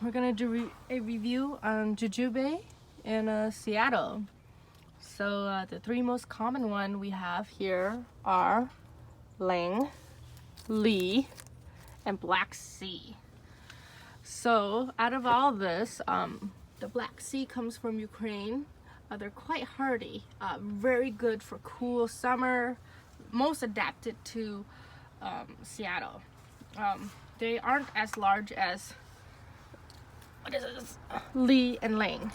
we're gonna do a review on jujube in Seattle. So the three most common one we have here are Lang, Lee, and Black Sea. So out of all this, the Black Sea comes from Ukraine. They're quite hardy, very good for cool summer, most adapted to Seattle. They aren't as large as Lee and Lang.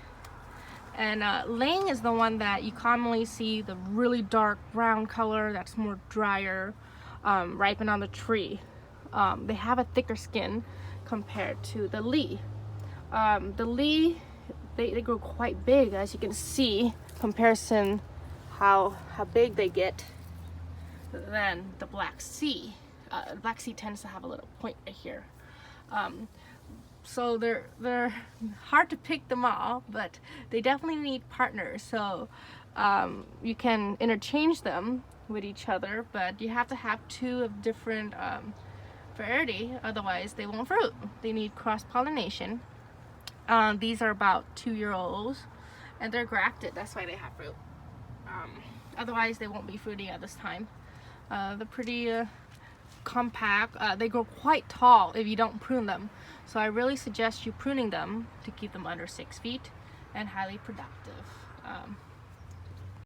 And Lang is the one that you commonly see, the really dark brown color that's more drier, ripen on the tree. They have a thicker skin compared to the Lee. The Lee, they grow quite big, as you can see, comparison how big they get than the Black Sea. Black Sea tends to have a little point right here. So they're hard to pick them all, but they definitely need partners. So you can interchange them with each other, but you have to have two of different variety, otherwise they won't fruit. They need cross-pollination. These are about 2-year-olds, and they're grafted. That's why they have fruit. Otherwise they won't be fruiting at this time. They're pretty compact. They grow quite tall if you don't prune them. So I really suggest you pruning them to keep them under 6 feet and highly productive.